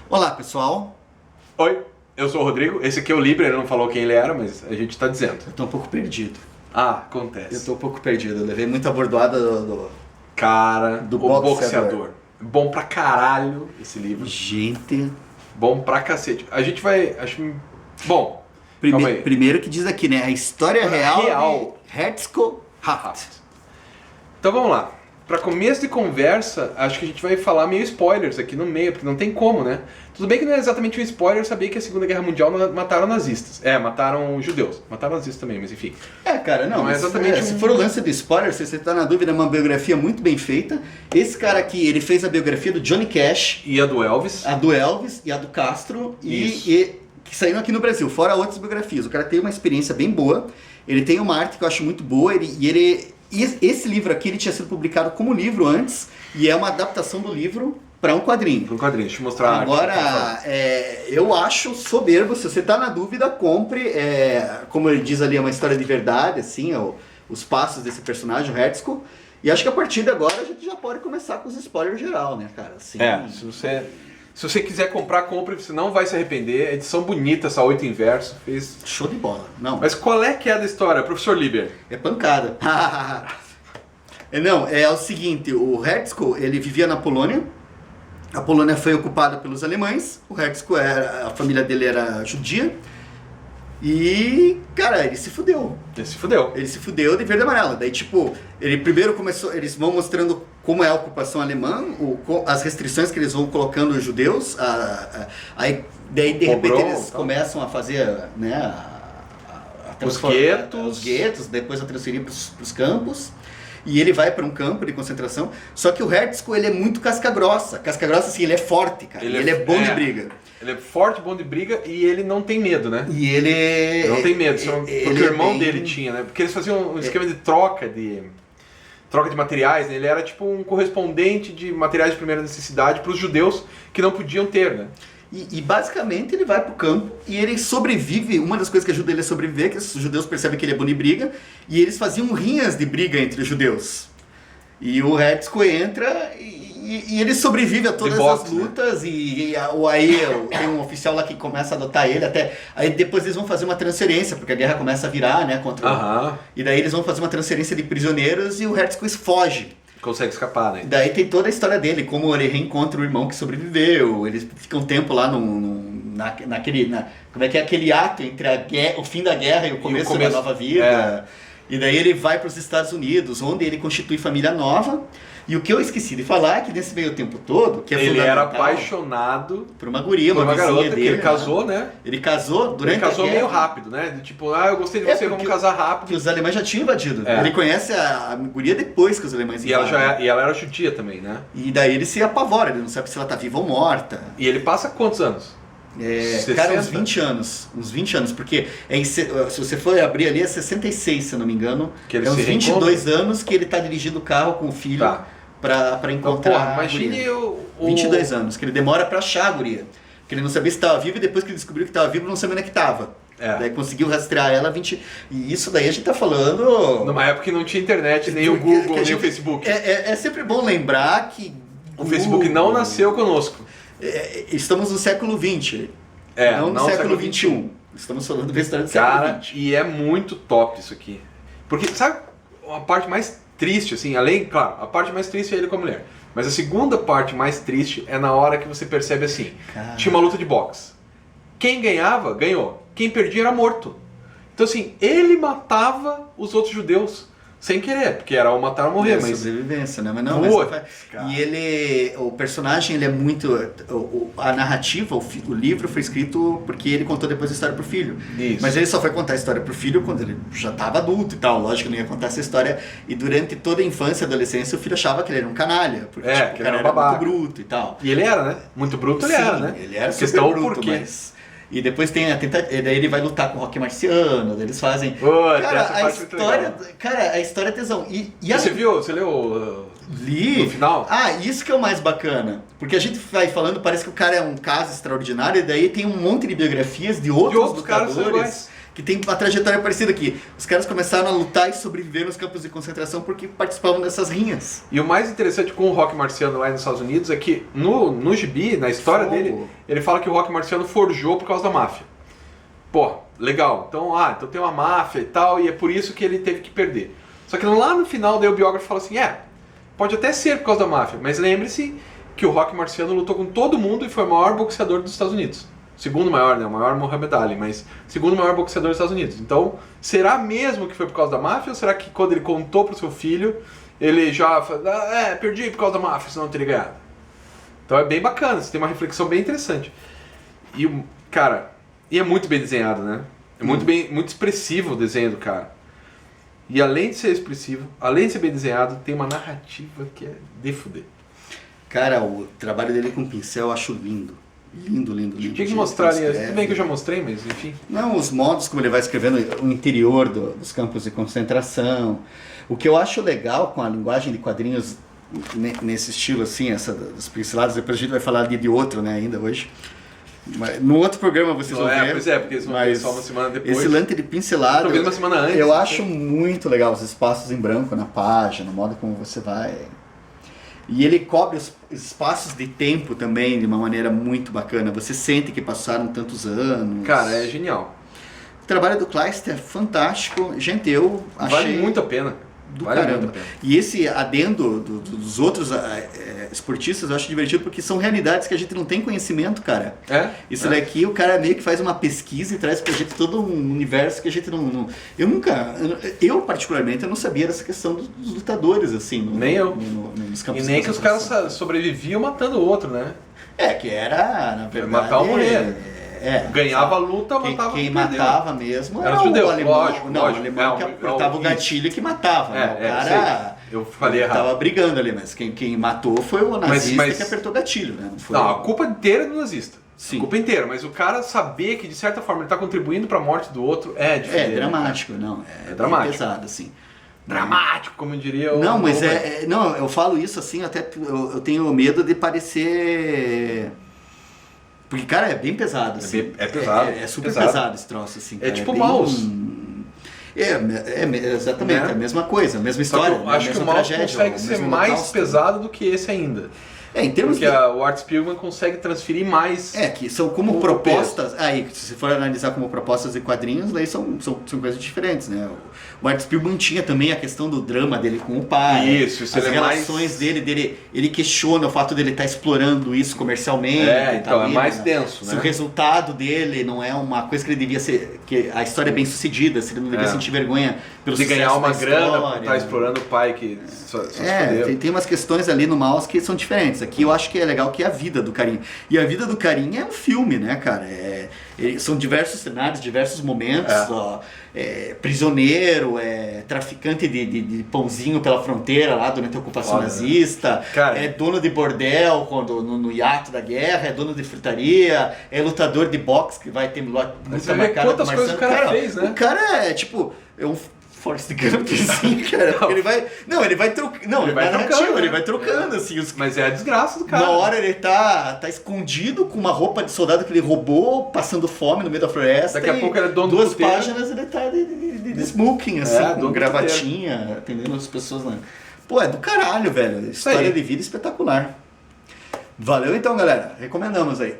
Olá, pessoal. Oi, eu sou o Rodrigo, esse aqui é o Libre, ele não falou quem ele era, mas a gente tá dizendo. Eu tô um pouco perdido. Acontece. Eu tô um pouco perdido. Eu levei muita bordoada do... Cara, Do o boxeador. boxeador. Bom pra caralho esse livro. Gente... Bom pra cacete. A gente vai... Bom, calma aí. Primeiro que diz aqui, né? A história real Real. de Herzko Haft. Então vamos lá. Pra começo de conversa, acho que a gente vai falar meio spoilers aqui no meio, porque não tem como, né? Tudo bem que não é exatamente um spoiler saber que a Segunda Guerra Mundial mataram nazistas. Mataram judeus. Mataram nazistas também, mas enfim. Cara, não Não é mas, exatamente Se um- for o lance do spoiler, se você tá na dúvida, é uma biografia muito bem feita. Esse cara aqui, ele fez a biografia do Johnny Cash, E a do Elvis. a do Elvis e a do Castro, Isso. e que saíram aqui no Brasil, fora outras biografias. O cara tem uma experiência bem boa, ele tem uma arte que eu acho muito boa, esse livro aqui ele tinha sido publicado como livro antes, e é uma adaptação do livro para um quadrinho. Um quadrinho, deixa eu mostrar a arte. Agora, eu acho soberbo, se você tá na dúvida, compre, como ele diz ali, é uma história de verdade, assim, os passos desse personagem, o Herzko, e acho que a partir de agora a gente já pode começar com os spoilers geral, né, cara? Assim, Se você quiser comprar, compre, você não vai se arrepender. Edição bonita, essa 8 em verso. Fez... show de bola. Não, Mas qual é que é a da história, professor Liber? é pancada. Não, é o seguinte, o Herzko, ele vivia na Polônia, a Polônia foi ocupada pelos alemães, o Herzko, a família dele era judia, e, cara, ele se fudeu. Ele se fudeu. Ele se fudeu de verde e amarelo. Daí, tipo, ele primeiro começou, eles vão mostrando como é a ocupação alemã, as restrições que eles vão colocando os judeus, aí, daí, de repente, Pogrom, eles tal. começam a fazer, né, Os guetos. os guetos, depois a transferir para os campos. E ele vai para um campo de concentração. Só que o Herzko, ele é muito casca grossa. Casca grossa, assim, ele é forte, cara. Ele é bom de briga. Ele é forte, bom de briga e ele não tem medo, né? E ele... Não tem medo, porque ele o irmão bem- dele tinha, né? Porque eles faziam um esquema de troca de materiais, né? Ele era tipo um correspondente de materiais de primeira necessidade para os judeus que não podiam ter, né? E basicamente ele vai pro campo e ele sobrevive. Uma das coisas que ajuda ele a sobreviver é que os judeus percebem que ele é bom de briga, e eles faziam rinhas de briga entre os judeus. E o Herzko entra e ele sobrevive a todas De boxe, as lutas, aí tem um oficial lá que começa a adotar ele, aí depois eles vão fazer uma transferência, porque a guerra começa a virar, né, contra Aham. e daí eles vão fazer uma transferência de prisioneiros e o Herzko foge. Consegue escapar, né? Daí tem toda a história dele, como ele reencontra o irmão que sobreviveu, eles ficam um tempo lá como é que é aquele ato entre o fim da guerra e o começo da nova vida. E daí ele vai para os Estados Unidos, onde ele constitui família nova. E o que eu esqueci de falar é que nesse meio tempo todo, que é Ele era fundamental, apaixonado por uma guria, por uma vizinha garota dele, que ele né? casou, né? Ele casou durante Ele casou a guerra, meio rápido, né? Tipo, eu gostei de você, vamos porque casar porque rápido. os alemães já tinham invadido. É. Ele conhece a guria depois que os alemães E ela, invadem. e ela era judia também, né? E daí ele se apavora, ele não sabe se ela tá viva ou morta. E ele passa quantos anos? 60? Cara, uns 20 anos. Uns 20 anos, porque se você for abrir ali é 66, se eu não me engano. Que ele é uns se 22 anos que ele tá dirigindo o carro com o filho Tá. pra Então, encontrar porra, a imagine guria. o... 22 anos, que ele demora pra achar a guria. Porque ele não sabia se estava vivo, e depois que ele descobriu que estava vivo, não sabia onde é que estava. Daí conseguiu rastrear ela 20... E isso daí a gente tá falando... Numa época que não tinha internet, nem o Que Google, a nem gente- o Facebook. É sempre bom lembrar que... O Facebook não nasceu conosco. Estamos no século XX. Não no século XXI. Estamos falando da história do Cara, século XX. e é muito top isso aqui. Porque, sabe, a parte mais triste, assim, além, claro, a parte mais triste é ele com a mulher. Mas a segunda parte mais triste é na hora que você percebe assim, Cara. tinha uma luta de boxe. Quem ganhava, ganhou. Quem perdia era morto. Então assim, ele matava os outros judeus. Sem querer, porque era ou matar ou morrer, mas... sobrevivência, né? Mas não, Putz, cara. e o personagem, ele é muito... A narrativa, o livro foi escrito porque ele contou depois a história pro filho. Isso. Mas ele só foi contar a história pro filho quando ele já estava adulto e tal. Lógico que não ia contar essa história. E durante toda a infância e adolescência, o filho achava que ele era um canalha. Porque É, tipo, que o cara ele era um era muito babaca. bruto e tal. E ele era, né? Muito bruto ele era, né? Ele era A super questão bruto, por quê? mas... E depois tem a tentativa, daí ele vai lutar com o Rock Marciano, daí eles fazem... Putz, cara, essa a parte é muito história, legal. cara, a história é tesão. E Você viu? Você leu li. no final? Isso que é o mais bacana. Porque a gente vai falando, parece que o cara é um caso extraordinário, e daí tem um monte de biografias de outros caras são lutadores. iguais. que tem uma trajetória parecida aqui. Os caras começaram a lutar e sobreviver nos campos de concentração porque participavam dessas rinhas. E o mais interessante com o Rock Marciano lá nos Estados Unidos é que no gibi, na história dele, ele fala que o Rock Marciano forjou por causa da máfia. Pô, legal. Então tem uma máfia e tal, e é por isso que ele teve que perder. Só que lá no final, daí o biógrafo fala assim, pode até ser por causa da máfia, mas lembre-se que o Rock Marciano lutou com todo mundo e foi o maior boxeador dos Estados Unidos. Segundo maior, né? O maior Muhammad Ali, mas segundo maior boxeador dos Estados Unidos. Então, será mesmo que foi por causa da máfia ou será que quando ele contou pro seu filho, ele já falou, perdi por causa da máfia, senão não teria ganhado. Então é bem bacana, você tem uma reflexão bem interessante. E, cara, é muito bem desenhado, né? É muito expressivo o desenho do cara. E além de ser expressivo, além de ser bem desenhado, tem uma narrativa que é de fuder. Cara, o trabalho dele com pincel eu acho lindo. Lindo. Tinha que mostrar ali, tudo bem que eu já mostrei, mas enfim. Não, os modos como ele vai escrevendo o interior dos campos de concentração. O que eu acho legal com a linguagem de quadrinhos nesse estilo assim, das pinceladas, depois a gente vai falar de outro, né, ainda hoje. Mas, no outro programa vocês vão ver. Pois porque eles vão ver só uma semana depois. Esse lance de pincelado, talvez uma semana antes. Eu acho muito legal os espaços em branco na página, o modo como você vai... E ele cobre os espaços de tempo também de uma maneira muito bacana. Você sente que passaram tantos anos. Cara, é genial. O trabalho do Kleister é fantástico. Gente, eu achei... Vale muito a pena. Do caramba. E esse adendo dos outros esportistas eu acho divertido porque são realidades que a gente não tem conhecimento, cara. Isso daqui o cara meio que faz uma pesquisa e traz pra gente todo um universo que a gente não... Eu particularmente, eu não sabia dessa questão dos lutadores, assim. Nem eu. Nos campos e nem que os caras sobreviviam matando o outro, né? Que era, na verdade... Matar o mulher. Ganhava a luta, matava quem matava mesmo era o judeu, alemão. lógico, o alemão que apertava o gatilho que matava. O cara eu falei errado. Tava brigando ali, mas quem matou foi o nazista que apertou o gatilho, né? Não, a culpa inteira é do nazista. Sim. A culpa inteira, mas o cara saber que de certa forma ele tá contribuindo pra morte do outro é diferente. É dramático, não. É dramático. Pesado, assim. Dramático, como eu diria o... Não, mas não, eu falo isso assim, até eu tenho medo de parecer... Porque, cara, é bem pesado, assim. É pesado. É super pesado esse troço, assim. Cara. É tipo Maus. Exatamente, a mesma coisa, a mesma história. Eu acho que o Maus consegue ser mais pesado do que esse ainda. Em termos porque o Art Spiegelman consegue transferir mais. Que são como propostas. Aí, se você for analisar como propostas de quadrinhos, daí são coisas diferentes, né? O Art Spiegelman tinha também a questão do drama dele com o pai. Isso as relações dele, ele questiona o fato dele estar explorando isso comercialmente. Então é mais denso, né? Se o resultado dele não é uma coisa que ele devia ser, que a história é bem sucedida, se ele não devia sentir vergonha pelo de ganhar uma grana por estar né? explorando o pai que tem umas questões ali no Maus que são diferentes. Aqui eu acho que é legal que é a vida do carinha. E a vida do carinha é um filme, né, cara? São diversos cenários, diversos momentos. Prisioneiro, traficante de pãozinho pela fronteira lá durante a ocupação nazista. Cara, é dono de bordel no hiato da guerra, é dono de frutaria, é lutador de boxe que vai ter luta marcada. Quantas coisas o cara fez, né? O cara é tipo... Forrest Gump, assim, cara. Ele vai trocando. Ele vai trocando, assim. Mas é a desgraça do cara. Na hora ele tá escondido com uma roupa de soldado que ele roubou, passando fome no meio da floresta. Daqui a pouco ele é dono do puteiro. 2 páginas ele tá de smoking, assim, com gravatinha, atendendo as pessoas lá. Pô, é do caralho, velho. História de vida espetacular. Valeu então, galera. Recomendamos aí.